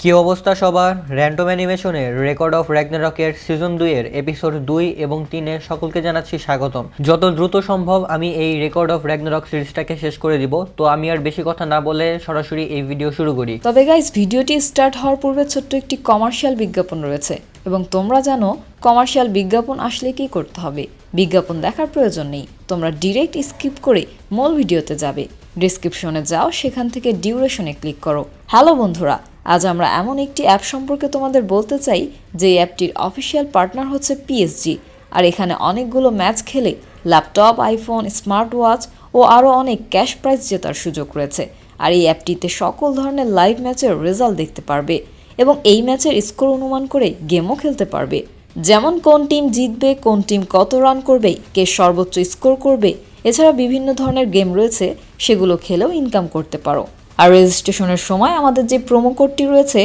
কি অবস্থা সবার? র্যান্ডম অ্যানিমেশনের রেকর্ড অফ র্যাগনারকের সিজন 2 এর এপিসোড 2 এবং 3 এ সকলকে জানাচ্ছি স্বাগতম। যত দ্রুত সম্ভব আমি এই রেকর্ড অফ র্যাগনারক সিরিজটাকে শেষ করে দিব। তো আমি আর বেশি কথা না বলে সরাসরি এই ভিডিও শুরু করি। তবে গাইস, ভিডিওটি স্টার্ট হওয়ার পূর্বে ছোট্ট একটি কমার্শিয়াল বিজ্ঞাপন রয়েছে এবং তোমরা জানো কমার্শিয়াল বিজ্ঞাপন আসলে কি করতে হবে। বিজ্ঞাপন দেখার প্রয়োজন নেই, তোমরা ডিরেক্ট স্কিপ করে মূল ভিডিওতে যাবে। ডেসক্রিপশনে যাও, সেখান থেকে ডিউরেশনে ক্লিক করো। হ্যালো বন্ধুরা, আজ আমরা এমন একটি অ্যাপ সম্পর্কে তোমাদের বলতে চাই যে অ্যাপটির অফিসিয়াল পার্টনার হচ্ছে পিএসজি। আর এখানে অনেকগুলো ম্যাচ খেলে ল্যাপটপ, আইফোন, স্মার্ট ওয়াচ ও আরও অনেক ক্যাশ প্রাইজ জেতার সুযোগ রয়েছে। আর এই অ্যাপটিতে সকল ধরনের লাইভ ম্যাচের রেজাল্ট দেখতে পারবে এবং এই ম্যাচের স্কোর অনুমান করে গেমও খেলতে পারবে। যেমন কোন টিম জিতবে, কোন টিম কত রান করবে, কে সর্বোচ্চ স্কোর করবে। এছাড়া বিভিন্ন ধরনের গেম রয়েছে, সেগুলো খেলেও ইনকাম করতে পারো। আর রেজিস্ট্রেশনের সময় আমাদের যে প্রোমো কোডটি রয়েছে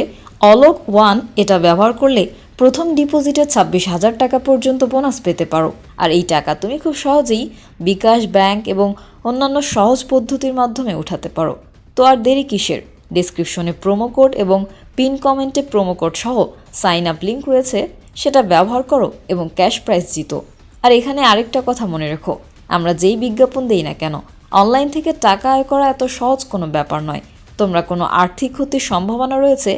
অলোক1, এটা ব্যবহার করলে প্রথম ডিপোজিটে 26,000 টাকা পর্যন্ত বোনাস পেতে পারো। আর এই টাকা তুমি খুব সহজেই বিকাশ, ব্যাংক এবং অন্যান্য সহজ পদ্ধতির মাধ্যমে উঠাতে পারো। তো আর দেরি কিসের? ডেসক্রিপশনে প্রোমো কোড এবং পিন কমেন্টে প্রোমো কোড সহ সাইন আপ লিঙ্ক রয়েছে, সেটা ব্যবহার করো এবং ক্যাশ প্রাইজ জিতো। আর এখানে আরেকটা কথা মনে রেখো, আমরা যেই বিজ্ঞাপন দেই না কেন, অনলাইন থেকে টাকা আয় করা এত সহজ কোনো ব্যাপার নয়। তোমরা কোনো আর্থিক ক্ষতির সম্ভাবনা রয়েছে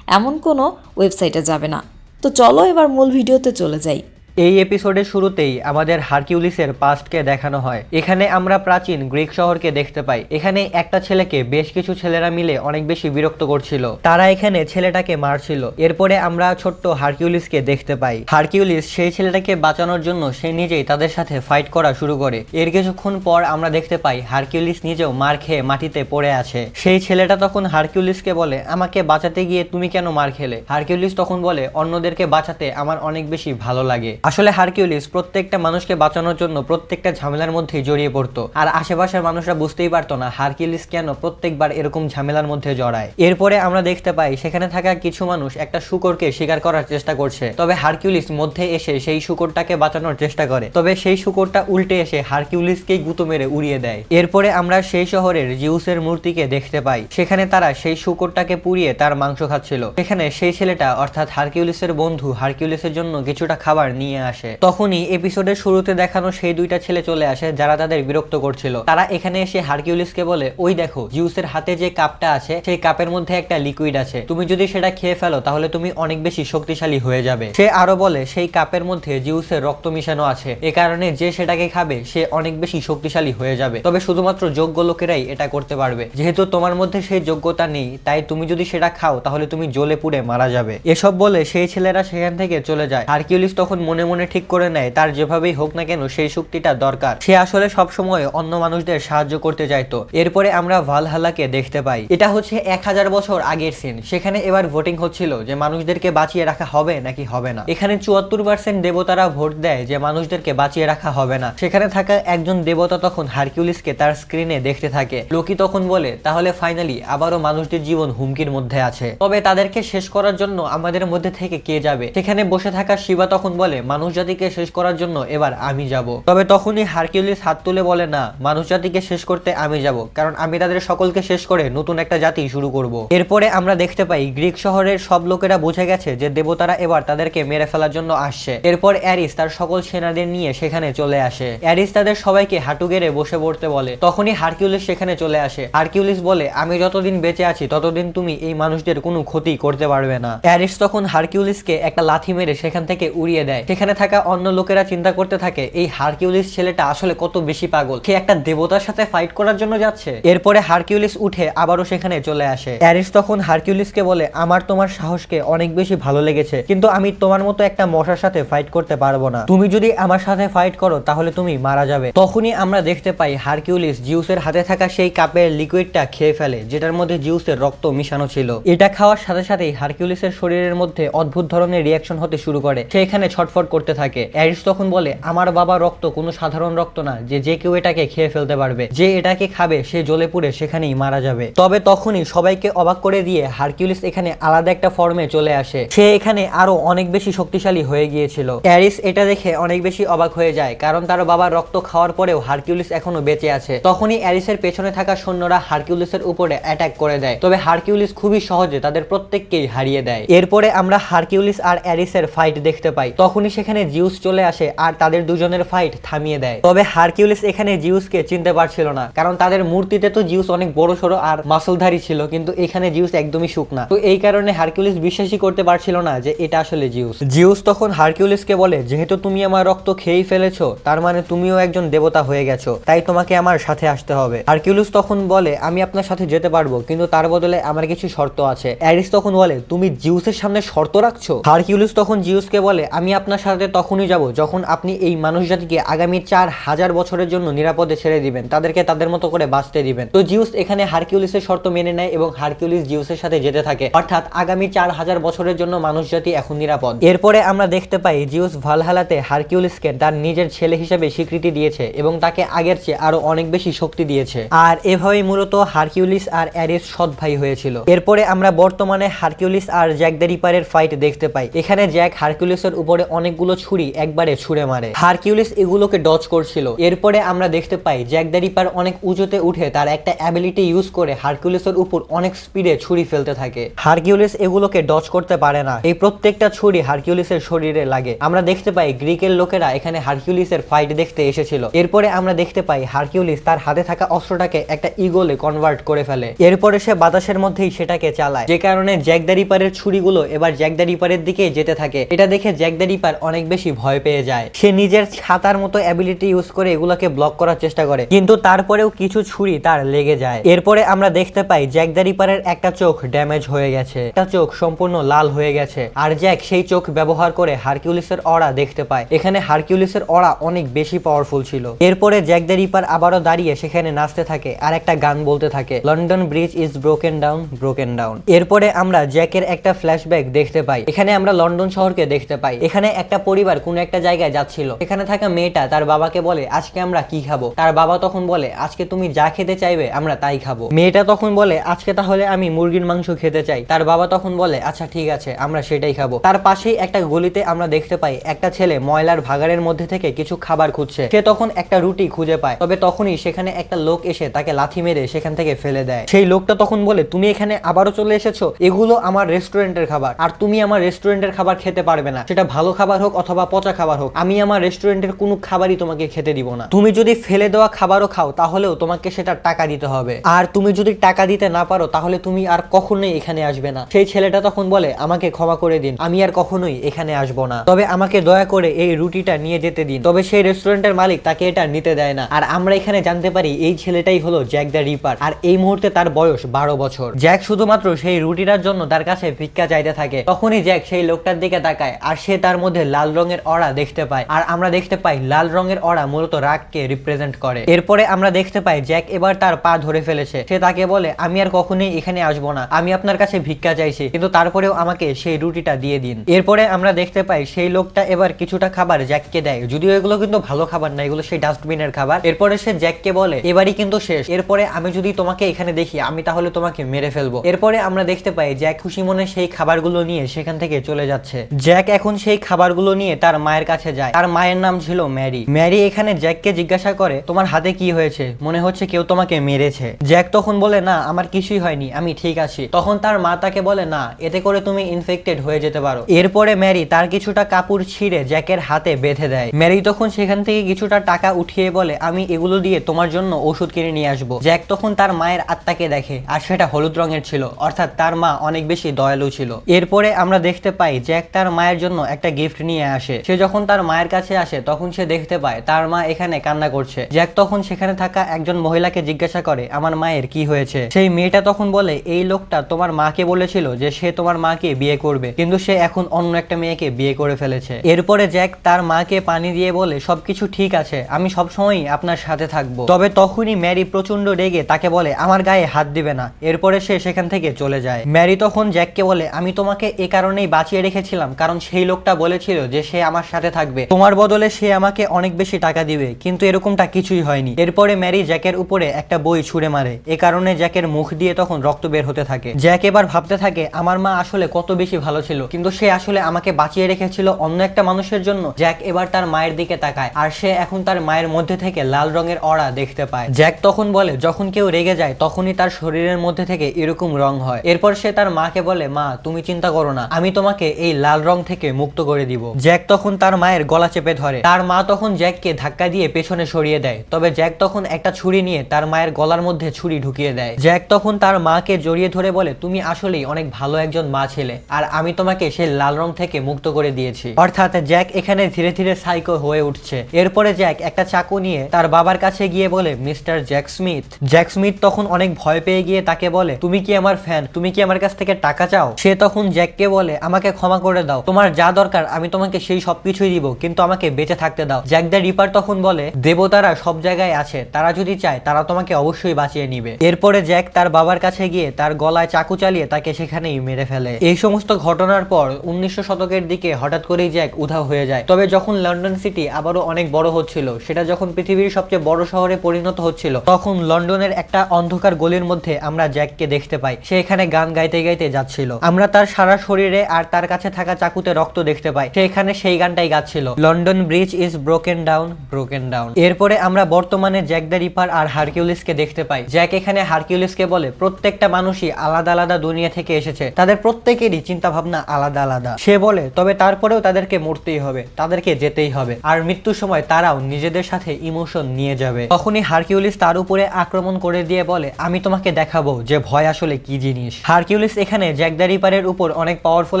এমন কোনো ওয়েবসাইটে যাবে না। তো চলো এবার মূল ভিডিওতে চলে যাই। এই এপিসোডের শুরুতেই আমাদের হারকিউলিসের পাস্টকে দেখানো হয়। এখানে আমরা প্রাচীন গ্রিক শহরকে দেখতে পাই। এখানে একটা ছেলেকে বেশ কিছু ছেলেরা মিলে অনেক বেশি বিরক্ত করছিল, তারা এখানে ছেলেটাকে মারছিল। এরপরে আমরা ছোট্ট হারকিউলিসকে দেখতে পাই। হারকিউলিস সেই ছেলেটাকে বাঁচানোর জন্য সে নিজেই তাদের সাথে ফাইট করা শুরু করে। এর কিছুক্ষণ পর আমরা দেখতে পাই হারকিউলিস নিজেও মার খেয়ে মাটিতে পড়ে আছে। সেই ছেলেটা তখন হারকিউলিসকে বলে, আমাকে বাঁচাতে গিয়ে তুমি কেন মার খেলে? হারকিউলিস তখন বলে, অন্যদেরকে বাঁচাতে আমার অনেক বেশি ভালো লাগে। আসলে হারকিউলিস প্রত্যেকটা মানুষকে বাঁচানোর জন্য প্রত্যেকটা ঝামেলার মধ্যেই জড়িয়ে পড়তো, আর আশেপাশের মানুষরা বুঝতেই পারতো না হারকিউলিস কেন প্রত্যেকবার এরকম ঝামেলার মধ্যে জড়ায়। এরপরে আমরা দেখতে পাই সেখানে থাকা কিছু মানুষ একটা শূকরকে শিকার করার চেষ্টা করছে, তবে হারকিউলিস মধ্যে এসে সেই শূকরটাকে বাঁচানোর চেষ্টা করে, তবে সেই শূকরটা উল্টে এসে হারকিউলিসকেই গুঁতো মেরে উড়িয়ে দেয়। এরপরে আমরা সেই শহরের জিউসের মূর্তিকে দেখতে পাই। সেখানে তারা সেই শূকরটাকে পুড়িয়ে তার মাংস খাচ্ছিল। সেখানে সেই ছেলেটা অর্থাৎ হারকিউলিসের বন্ধু হারকিউলিসের জন্য কিছুটা খাবার নিয়ে আসে। তখনই এপিসোডের শুরুতে দেখানো সেই দুইটা ছেলে চলে আসে যারা তাদের বিরক্ত করছিল। তারা এখানে এসে হারকিউলিসকে বলে, ওই দেখো জিউসের হাতে যে কাপটা আছে, সেই কাপের মধ্যে একটা লিকুইড আছে, তুমি যদি সেটা খেয়ে ফেলো তাহলে তুমি অনেক বেশি শক্তিশালী হয়ে যাবে। সে আরো বলে সেই কাপের মধ্যে জিউসের রক্ত মিশানো আছে, এ কারণে যে সেটাকে খাবে সে অনেক বেশি শক্তিশালী হয়ে যাবে, তবে শুধুমাত্র যোগ্য লোকেরাই এটা করতে পারবে। যেহেতু তোমার মধ্যে সেই যোগ্যতা নেই, তাই তুমি যদি সেটা খাও তাহলে তুমি জ্বলে পুড়ে মারা যাবে। এসব বলে সেই ছেলেরা সেখান থেকে চলে যায়। হারকিউলিস তখন মনে মনে ঠিক করে নেয় তার যেভাবেই হোক না কেন সেই শক্তিটা দরকার। সে আসলে সবসময় অন্য মানুষদের সাহায্য করতে চাইতো। এরপরে আমরা ভালহাল্লাকে দেখতে পাই। এটা হচ্ছে 1000 বছর আগের সিন। সেখানে এবার ভোটিং হচ্ছিল যে মানুষদেরকে বাঁচিয়ে রাখা হবে নাকি হবে না। এখানে 74% দেবতারা ভোট দেয় যে মানুষদেরকে বাঁচিয়ে রাখা হবে না। সেখানে থাকা একজন দেবতা তখন হারকিউলিসকে তার স্ক্রিনে দেখতে থাকে। লোকি তখন বলে, তাহলে ফাইনালি আবারও মানুষদের জীবন হুমকির মধ্যে আছে, তবে তাদেরকে শেষ করার জন্য আমাদের মধ্যে থেকে কে যাবে? সেখানে বসে থাকা শিবা তখন বলে, মানুষ জাতিকে শেষ করার জন্য এবার আমি যাব। তবে তখনই হারকিউলিস হাত তুলে বলে, না, মানুষ জাতিকে শেষ করতে আমি যাব, কারণ আমি তাদের সকলকে শেষ করে নতুন একটা জাতি শুরু করব। এরপরে আমরা দেখতে পাই গ্রিক শহরের সব লোকেরা বুঝে গেছে যে দেবতারা এবার তাদেরকে মেরে ফেলার জন্য আসছে। এরপর অ্যারিস তার সকল সেনাদের নিয়ে সেখানে চলে আসে। অ্যারিস তাদের সবাইকে হাঁটু গেড়ে বসে পড়তে বলে। তখনই হারকিউলিস সেখানে চলে আসে। হারকিউলিস বলে, আমি যতদিন বেঁচে আছি ততদিন তুমি এই মানুষদের কোনো ক্ষতি করতে পারবে না। অ্যারিস তখন হারকিউলিসকে একটা লাথি মেরে সেখান থেকে উড়িয়ে দেয়। সেখানে থাকা অন্য লোকেরা চিন্তা করতে থাকে এই হারকিউলিস ছেলেটা আসলে কত বেশি পাগল, সে একটা দেবতার সাথে ফাইট করার জন্য যাচ্ছে। এরপরে হারকিউলিস উঠে আবারও সেখানে চলে আসে। অ্যারিস তখন হারকিউলিসকে বলে, আমার তোমার সাহসকে অনেক বেশি ভালো লেগেছে, কিন্তু আমি তোমার মতো একটা মশার সাথে ফাইট করতে পারবো না। তুমি যদি আমার সাথে ফাইট করো তাহলে তুমি মারা যাবে। তখনই আমরা দেখতে পাই হারকিউলিস জিউসের হাতে থাকা সেই কাপের লিকুইডটা খেয়ে ফেলে, যেটার মধ্যে জিউসের রক্ত মিশানো ছিল। এটা খাওয়ার সাথে সাথেই হারকিউলিসের শরীরের মধ্যে অদ্ভুত ধরনের রিয়াকশন হতে শুরু করে। সে এখানে ছটফট করতে থাকে। অ্যারিস তখন বলে আমার বাবার রক্ত কোনো সাধারণ রক্ত না যে কেউ এটাকে খেয়ে ফেলতে পারবে, যে এটাকে খাবে সে জ্বলে পুড়ে সেখানেই মারা যাবে। তবে তখনই সবাইকে অবাক করে দিয়ে হারকিউলিস এখানে আলাদা একটা ফর্মে চলে আসে। সে এখানে আরো অনেক বেশি শক্তিশালী হয়ে গিয়েছিল। অ্যারিস এটা দেখে অনেক বেশি অবাক হয়ে যায়, কারণ তার বাবার রক্ত খাওয়ার পরেও হারকিউলিস এখনো বেঁচে আছে। তখনই অ্যারিসের পেছনে থাকা সৈন্যরা হারকিউলিসের উপরে অ্যাটাক করে দেয়, তবে হারকিউলিস খুবই সহজে তাদের প্রত্যেককেই হারিয়ে দেয়। এরপরে আমরা হারকিউলিস আর অ্যারিসের ফাইট দেখতে পাই। তখনই সেখানে জিউস চলে আসে আর তাদের দুজনের ফাইট থামিয়ে দেয়। তবে হারকিউলিস এখানে জিউসকে চিনতে পারছিল না, কারণ তাদের মূর্তিতে তো জিউস অনেক বড় সড়ো আর মাসলধারী ছিল, কিন্তু এখানে জিউস একদমই শুকনা। তো এই কারণে হারকিউলিস বিশ্বাসই করতে পারছিল না যে এটা আসলে জিউস। জিউস তখন হারকিউলিসকে বলে, যেহেতু তুমি আমার রক্ত খেয়েই ফেলেছো, তার মানে তুমিও একজন দেবতা হয়ে গেছো, তাই তোমাকে আমার সাথে আসতে হবে। হারকিউলিস তখন বলে, আমি আপনার সাথে যেতে পারবো, কিন্তু তার বদলে আমার কিছু শর্ত আছে। অ্যারিস তখন বলে, তুমি জিউসের সামনে শর্ত রাখছো? হারকিউলিস তখন জিউসকে বলে, আমি আপনার সাথে তখনই যাব যখন আপনি এই মানুষ জাতিকে আগামী 4000 বছরের জন্য নিরাপদে ছেড়ে দিবেন, তাদেরকে তাদের মতো করে বাঁচতে দিবেন। তো জিউস এখানে হারকিউলিসের শর্ত মেনে নেয় এবং হারকিউলিস জিউসের সাথে যেতে থাকে, অর্থাৎ আগামী 4000 বছরের জন্য মানুষ জাতি এখন নিরাপদ। এরপরে আমরা দেখতে পাই জিউস ভালহালাতে হারকিউলিসকে তার নিজের ছেলে হিসেবে স্বীকৃতি দিয়েছে এবং তাকে আগের চেয়ে আরো অনেক বেশি শক্তি দিয়েছে। আর এভাবেই মূলত হারকিউলিস আর অ্যারিস সৎ ভাই হয়েছিল। এরপরে আমরা বর্তমানে হারকিউলিস আর জ্যাক দ্য রিপারের ফাইট দেখতে পাই। এখানে জ্যাক হারকিউলিসের উপরে অনেকগুলো ছুরি একবারে ছুঁড়ে মারে, হারকিউলিস এগুলোকে ডজ করছিল। এরপরে আমরা দেখতে পাই জ্যাক দ্য রিপার অনেক উঁচুতে উঠে তার একটা অ্যাবিলিটি ইউজ করে হারকিউলিসের উপর অনেক স্পিডে ছুরি ফেলতে থাকে। হারকিউলিস এগুলোকে ডজ করতে পারে না, এই প্রত্যেকটা ছুরি হারকিউলিসের শরীরে লাগে। আমরা দেখতে পাই গ্রিকের লোকেরা এখানে হারকিউলিসের ফাইট দেখতে এসেছিল। এরপরে আমরা দেখতে পাই হারকিউলিস তার হাতে থাকা অস্ত্রটাকে একটা ইগলে কনভার্ট করে ফেলে। এরপরে সে বাতাসের মধ্যেই সেটাকে চালায়, যে কারণে জ্যাক দ্য রিপারের ছুরিগুলো এবার জ্যাক দ্য রিপারের দিকে যেতে থাকে। এটা দেখে জ্যাক দ্য রিপার অনেক বেশি ভয় পেয়ে যায়। সে নিজের ছাতার মতো অ্যাবিলিটি ইউজ করে এগুলোকে ব্লক করার চেষ্টা করে, কিন্তু তারপরেও কিছু ছুরি তার লেগে যায়। এরপরে আমরা দেখতে পাই জ্যাক দ্য রিপারের একটা চোখ ড্যামেজ হয়ে গেছে, একটা চোখ সম্পূর্ণ লাল হয়ে গেছে, আর জ্যাক সেই চোখ ব্যবহার করে হারকিউলিসের অরা দেখতে পায়। এখানে হারকিউলিসের অরা অনেক বেশি পাওয়ারফুল ছিল। এরপরে জ্যাক দ্য রিপার আবারও দাঁড়িয়ে সেখানে নাচতে থাকে আর একটা গান বলতে থাকে, London bridge is broken down, broken down. এরপরে আমরা জ্যাকের একটা ফ্ল্যাশব্যাক দেখতে পাই। এখানে আমরা লন্ডন শহরকে দেখতে পাই। এখানে একটা পরিবার কোনো একটা জায়গায় যাচ্ছিল। এখানে থাকা মেয়েটা তার বাবাকে বলে, আজকে আমরা কি খাবো? তার বাবা তখন বলে, আজকে তুমি যা খেতে চাইবে আমরা তাই খাবো। মেয়েটা তখন বলে, আজকে তাহলে আমি মুরগির মাংস খেতে চাই। তার বাবা তখন বলে, আচ্ছা ঠিক আছে, আমরা সেটাই খাবো। তার পাশেই একটা গলিতে আমরা দেখতে পাই একটা ছেলে ময়লার ভাগাড়ের মধ্যে থেকে কিছু খাবার খুঁজছে। সে তখন একটা রুটি খুঁজে পায়, তবে তখনই সেখানে একটা লোক এসে তাকে লাথি মেরে সেখান থেকে ফেলে দেয়। সেই লোকটা তখন বলে, তুমি এখানে আবারও চলে এসেছো? এগুলো আমার রেস্টুরেন্টের খাবার, আর তুমি আমার রেস্টুরেন্টের খাবার খেতে পারবে না, সেটা ভালো খাবার হোক অথবা পচা খাবার হোক। আমি আমার রেস্টুরেন্টের কোনো খাবারই তোমাকে খেতে দিব না। তুমি যদি ফেলে দেওয়া খাবারও খাও তাহলেও তোমাকে সেটা টাকা দিতে হবে, আর তুমি যদি টাকা দিতে না পারো তাহলে তুমি আর কখনোই এখানে আসবে না। সেই ছেলেটা তখন বলে, আমাকে ক্ষমা করে দিন, আমি আর কখনোই এখানে আসবো না, তবে আমাকে দয়া করে এই রুটিটা নিয়ে যেতে দিন। তবে সেই রেস্টুরেন্টের মালিক তাকে এটা নিতে দেয় না। আর আমরা এখানে জানতে পারি এই ছেলেটাই হলো জ্যাক দ্য রিপার, আর এই মুহূর্তে তার বয়স 12 বছর। জ্যাক শুধুমাত্র সেই রুটিটার জন্য তার কাছে ভিক্ষা চাইতে থাকে। তখনই জ্যাক সেই লোকটার দিকে তাকায় আর সে তার মধ্যে লাল রঙের অরা দেখতে পায়, আর আমরা দেখতে পাই লাল রঙের অরা মূলত রাগকে রিপ্রেজেন্ট করে। এরপরে আমরা দেখতে পাই জ্যাক এবার তার পা ধরে ফেলেছে। সে তাকে বলে, আমি আর কখনোই এখানে আসবো না, আমি আপনার কাছে ভিক্ষা চাইছি, কিন্তু তারপরেও আমাকে সেই রুটিটা দিয়ে দিন। এরপরে আমরা দেখতে পাই সেই লোকটা এবার কিছুটা খাবার জ্যাককে দেয়, যদিও এগুলো কিন্তু ভালো খাবার না, এগুলো সেই ডাস্টবিনের খাবার। এরপরে সে জ্যাককে বলে, এবারই কিন্তু শেষ, এরপরে আমি যদি তোমাকে এখানে দেখি আমি তাহলে তোমাকে মেরে ফেলবো। এরপরে আমরা দেখতে পাই জ্যাক খুশি মনে সেই খাবারগুলো নিয়ে সেখান থেকে চলে যাচ্ছে। জ্যাক এখন সেই খাবারগুলো নিয়ে তার মায়ের কাছে যায়। তার মায়ের নাম ছিল ম্যারি। ম্যারি এখানে জ্যাককে জিজ্ঞাসা করে, তোমার হাতে কি হয়েছে? মনে হচ্ছে কেউ তোমাকে মেরেছে। জ্যাক তখন বলে, না আমার কিছুই হয়নি, আমি ঠিক আছি। তখন তার মা তাকে বলে, না এতে করে তুমি ইনফেক্টেড হয়ে যেতে পারো। এরপরে ম্যারি তার কিছুটা কাপড় ছিঁড়ে জ্যাকের হাতে বেঁধে দেয়। ম্যারি তখন সেখান থেকে কিছুটা টাকা উঠিয়ে বলে, আমি এগুলো দিয়ে তোমার জন্য ওষুধ কিনে নিয়ে আসবো। জ্যাক তখন তার মায়ের আত্মাকে দেখে, আর সেটা হলুদ রঙের ছিল, অর্থাৎ তার মা অনেক বেশি দয়ালু ছিল। এরপরে আমরা দেখতে পাই জ্যাক তার মায়ের জন্য একটা গিফট নিয়ে আসে। সে যখন তার মায়ের কাছে আসে তখন সে দেখতে পায় তার মা এখানে কান্না করছে। জ্যাক তখন সেখানে থাকা একজন মহিলাকে জিজ্ঞাসা করে, আমার মায়ের কি হয়েছে? সেই মেয়েটা তখন বলে, এই লোকটা তোমার মাকে বলেছিল যে সে তোমার মাকে বিয়ে করবে, কিন্তু সে এখন অন্য একটা মেয়েকে বিয়ে করে ফেলেছে। এরপরে জ্যাক তার মাকে পানি দিয়ে বলে, সবকিছু ঠিক আছে, আমি সবসময়ই আপনার সাথে থাকবো। তবে তখনই ম্যারি প্রচন্ড রেগে তাকে বলে, আমার গায়ে হাত দিবে না। এরপরে সে সেখান থেকে চলে যায়। ম্যারি তখন জ্যাককে বলে, আমি তোমাকে এ কারণেই বাঁচিয়ে রেখেছিলাম কারণ সেই লোকটা বলেছিল বলেছিল যে সে আমার সাথে থাকবে, তোমার বদলে সে আমাকে অনেক বেশি টাকা দিবে, কিন্তু এরকমটা কিছুই হয়নি। এরপরে ম্যারি জ্যাকের উপরে একটা বই ছুঁড়ে মারে, এ কারণে জ্যাকের মুখ দিয়ে তখন রক্ত বের হতে থাকে। জ্যাক এবার ভাবতে থাকে আমার মা আসলে কত বেশি ভালো ছিল, কিন্তু সে আসলে আমাকে বাঁচিয়ে রেখেছিল অন্য একটা মানুষের জন্য। জ্যাক এবার তার মায়ের দিকে তাকায়, আর সে এখন তার মায়ের মধ্যে থেকে লাল রঙের অরা দেখতে পায়। জ্যাক তখন বলে যখন কেউ রেগে যায় তখনই তার শরীরের মধ্যে থেকে এরকম রং হয়। এরপর সে তার মাকে বলে মা তুমি চিন্তা করো না, আমি তোমাকে এই লাল রং থেকে মুক্ত করে দিব। জ্যাক তখন তার মায়ের গলা চেপে ধরে, তার মা তখন জ্যাককে ধাক্কা দিয়ে পেছনে সরিয়ে দেয়। তবে জ্যাক তখন একটা ছুরি নিয়ে তার মায়ের গলার মধ্যে ছুরি ঢুকিয়ে দেয়। জ্যাক তখন তার মাকে জড়িয়ে ধরে বলে তুমি আসলেই অনেক ভালো একজন মা ছিলে, আর আমি তোমাকে সেই লাল রং থেকে মুক্ত করে দিয়েছি। অর্থাৎ জ্যাক এখানে ধীরে ধীরে সাইকো হয়ে উঠছে। এরপরে জ্যাক একটা চাকু নিয়ে তার বাবার কাছে গিয়ে বলে mister Jack Smith. Jack Smith তখন অনেক ভয় পেয়ে গিয়ে তাকে বলে তুমি কি আমার ফ্যান, তুমি কি আমার কাছ থেকে টাকা চাও? সে তখন জ্যাককে বলে আমাকে ক্ষমা করে দাও, তোমার যা দরকার আমি তোমাকে সেই সবকিছুই দিব, কিন্তু আমাকে বেঁচে থাকতে দাও। জ্যাক দ্য রিপার তখন বলে দেবতারা সব জায়গায় আছে, তারা যদি চায় তারা তোমাকে অবশ্যই বাঁচিয়ে নিবে। এরপরে জ্যাক তার বাবার কাছে গিয়ে তার গলায় চাকু চালিয়ে তাকে সেখানেই মেরে ফেলে। এই সমস্ত ঘটনার পর 1900 শতকের দিকে হঠাৎ করেই জ্যাক উধাও হয়ে যায়। তবে যখন লন্ডন সিটি আবারও অনেক বড় হচ্ছিল, সেটা যখন পৃথিবীর সবচেয়ে বড় শহরে পরিণত হচ্ছিল, তখন লন্ডনের একটা অন্ধকার গলির মধ্যে আমরা জ্যাককে দেখতে পাই। সে এখানে গান গাইতে গাইতে যাচ্ছিল। আমরা তার সারা শরীরে আর তার কাছে থাকা চাকুতে রক্ত দেখতে পাই। সে এখানে সেই গানটাই গাচ্ছিল, London bridge is broken down, broken down. এরপরে আমরা বর্তমানে জ্যাক দ্য রিপার আর হারকিউলিসকে দেখতে পাই। জ্যাক এখানে হারকিউলিসকে বলে প্রত্যেকটা মানুষই আলাদা আলাদা দুনিয়া থেকে এসেছে, তাদের প্রত্যেকেরই চিন্তা ভাবনা আলাদা আলাদা। সে বলে তবে তারপরেও তাদেরকে মরতেই হবে, তাদেরকে যেতেই হবে, আর মৃত্যুর সময় তারাও নিজেদের সাথে ইমোশন নিয়ে যাবে। তখনই হারকিউলিস তার উপরে আক্রমণ করে দিয়ে বলে আমি তোমাকে দেখাবো যে ভয় আসলে কি জিনিস। হারকিউলিস এখানে জ্যাক দ্য রিপারের উপর অনেক পাওয়ারফুল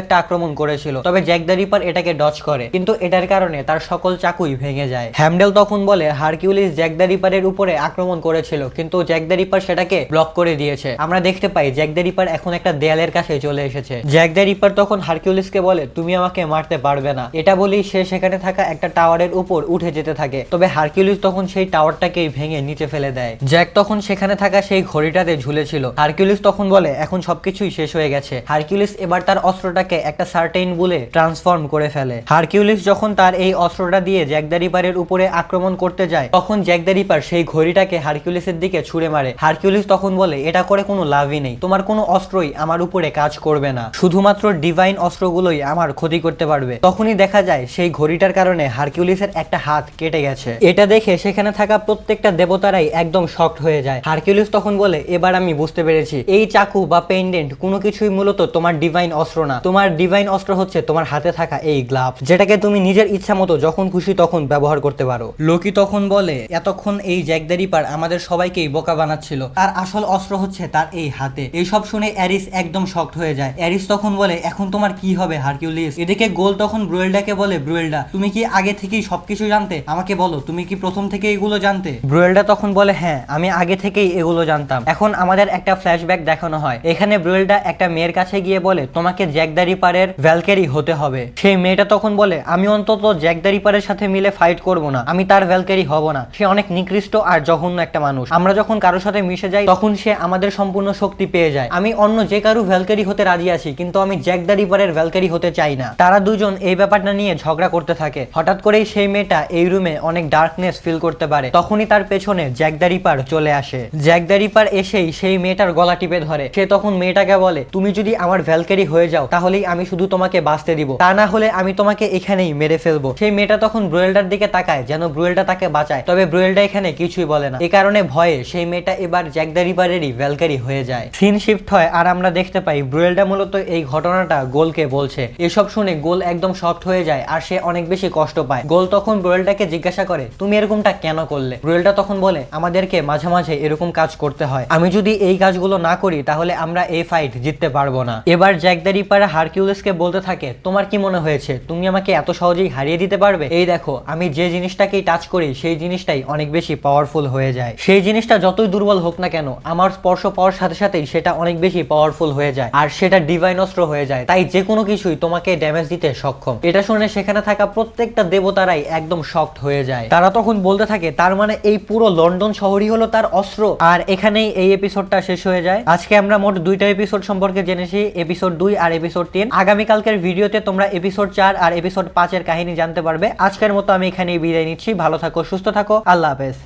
একটা আক্রমণ করেছিল, তবে জ্যাক দ্য রিপার এটাকে ডজ করে, কিন্তু এটার কারণে তার সকল চাকুই ভেঙে যায়। হ্যামডেল তখন বলে হারকিউলিস জ্যাক দ্য রিপারের উপরে আক্রমণ করেছিল, কিন্তু জ্যাক দ্য রিপার সেটাকে ব্লক করে দিয়েছে। আমরা দেখতে পাই জ্যাক দ্য রিপার এখন একটা দেয়ালের কাছে চলে এসেছে। জ্যাক দ্য রিপার তখন হারকিউলিসকে বলে তুমি আমাকে মারতে পারবে না, এটা বলেই সে সেখানে থাকা একটা টাওয়ারের উপর উঠে যেতে থাকে। তবে হারকিউলিস তখন সেই টাওয়ারটাকেই ভেঙে নিচে ফেলে দেয়। জ্যাক তখন সেখানে থাকা সেই ঘড়িটাতে ঝুলেছিল। হারকিউলিস তখন বলে এখন সবকিছুই শেষ হয়ে গেছে। হারকিউলিস এবার তার অস্ত্রটাকে একটা সার্টেইন বুলে ট্রান্সফর্ম করে ফেলে। হারকিউলিস যখন তার এই অস্ত্রটা দিয়ে জ্যাক দ্য রিপারের উপরে আক্রমণ করতে যায়, তখন জ্যাক দ্য রিপার সেই ঘড়িটাকে হারকিউলিসের দিকে ছুঁড়ে মারে। হারকিউলিস তখন বলে এটা করে কোনো লাভই নেই, তোমার কোনো অস্ত্রই আমার উপরে কাজ করবে না, শুধুমাত্র ডিভাইন অস্ত্রগুলোই আমার ক্ষতি করতে পারবে। তখনই দেখা যায় সেই ঘড়িটার কারণে হারকিউলিসের একটা হাত কেটে গেছে। এটা দেখে সেখানে থাকা প্রত্যেকটা দেবতারাই একদম শকড হয়ে যায়। হারকিউলিস তখন বলে এবার আমি বুঝতে পেরেছি, এই চাকু বা পেন্ডেন্ট কোনো কিছুই মূলত তোমার ডিভাইন অস্ত্র না, তোমার ডিভাইন অস্ত্র হচ্ছে তোমার হাতে থাকা এই গ্লাভস, যেটাকে তুমি নিজের ইচ্ছা মতো যখন খুশি তখন ব্যবহার করতে পারো। লোকি তখন বলে এতক্ষণ এই জ্যাক দ্য রিপার আমাদের সবাইকেই বোকা বানাচ্ছিল, আর আসল অস্ত্র হচ্ছে তার এই হাতে। এইসব শুনে অ্যারিস একদম শকড হয়ে যায়। অ্যারিস তখন বলে এখন তোমার কি হবে হারকিউলিস? এদিকে গোল তখন ব্রুয়েলডাকে বলে ব্রুয়েলডা তুমি কি আগে থেকেই সবকিছু জানতে? আমাকে বলো তুমি কি প্রথম থেকে এগুলো জানতে? ব্রুয়েলডা তখন বলে হ্যাঁ আমি আগে থেকেই এগুলো জানতাম। এখন আমাদের একটা ফ্ল্যাশব্যাক দেখানো হয়। এখানে ব্রুয়েলডা একটা মেয়ের কাছে গিয়ে বলে তোমাকে জ্যাক দ্য রিপারের ভ্যালকেরি হতে হবে। সেই মেয়েটা তখন বলে আমি অন্তত জ্যাক দ্য রিপারের সাথে মিলে ফাইট করব না, আমি তার ভ্যালকেরি হব না, সে অনেক নিকৃষ্ট আর জঘন্য একটা মানুষ। আমরা যখন কারোর সাথে মিশে যাই তখন সে আমাদের সম্পূর্ণ শক্তি পেয়ে যায়। আমি অন্য যে কারো ভ্যালকেরি হতে রাজি আছি, কিন্তু আমি জ্যাক দ্য রিপারের ভ্যালকেরি হতে চাই না। তারা দুজন এই ব্যাপারটা নিয়ে ঝগড়া করতে থাকে। হঠাৎ করেই সেই মেয়েটা এই রুমে অনেক ডার্কনেস ফিল করতে পারে। তখনই তার পেছনে জ্যাক দ্য রিপার চলে আসে। জ্যাক দ্য রিপার এসেই সেই মেয়েটার গলা টিপে ধরে। সে তখন মেয়েটাকে বলে তুমি যদি আমার ভ্যালকেরি হয়ে যাও তাহলেই আমি শুধু তোমাকে বাঁচতে দিব, তা না হলে আমি তোমাকে এখানেই মেরে ফেলবো। সেই মেয়েটা তখন ব্রুয়েলডার দিকে তাকায় যেন ব্রুয়েলডা তাকে বাঁচায়, তবে ব্রুয়েলডা এখানে কিছুই বলে না। এই কারণে ভয়ে সেই মেয়েটা এবার জ্যাক দ্য রিপারেরই ভ্যালকেরি হয়ে যায়। সিন শিফট হয় আর আমরা দেখতে পাই ব্রুয়েলডা মূলত এই ঘটনাটা গোলকে বলছে। এসব শুনে গোল একদম শকড হয়ে যায় আর সে অনেক বেশি কষ্ট পায়। গোল তখন ব্রুয়েলডাকে জিজ্ঞাসা করে তুমি এরকমটা কেন করলে? ব্রুয়েলডা তখন বলে আমাদেরকে মাঝে মাঝে এরকম কাজ করতে হয়, আমি যদি এই কাজগুলো না করি তাহলে আমরা এই ফাইট জিততে পারবো না। এবার জ্যাক দ্য রিপার হারকিউলিসকে বলতে থাকে তোমার কি মনে হয়েছে তুমি আমাকে এত সহজেই হারিয়ে দিতে পারবে? এই দেখো আমি যে জিনিসটাকেই টাচ করি সেই জিনিসটাই অনেক বেশি পাওয়ারফুল হয়ে যায়। সেই জিনিসটা যতই দুর্বল হোক না কেন আমার স্পর্শ পাওয়ার সাথে সাথেই সেটা অনেক বেশি পাওয়ারফুল হয়ে যায় আর সেটা ডিভাইন অস্ত্র হয়ে যায়, তাই যে কোনো কিছুই তোমাকে ড্যামেজ দিতে সক্ষম। এটা শুনে সেখানে থাকা প্রত্যেকটা দেবতারাই একদম শকড হয়ে যায়। তারা তখন বলতে থাকে তার মানে এই পুরো লন্ডন শহরই হলো তার অস্ত্র। আর এখানেই এই এপিসোডটা শেষ হয়ে যায়। আজকে আমরা মোট 2টা এপিসোড সম্পর্কে জেনেছি, এপিসোড 2 আর এপিসোড 3। আগামীকালকের ভিডিওতে তোমরা এপিসোড 4 4 আর এপিসোড 5 এর কাহিনী জানতে পারবে। আজকের মতো আমি এখানেই বিদায় নিচ্ছি। ভালো থাকো, সুস্থ থাকো, আল্লাহ হাফেজ।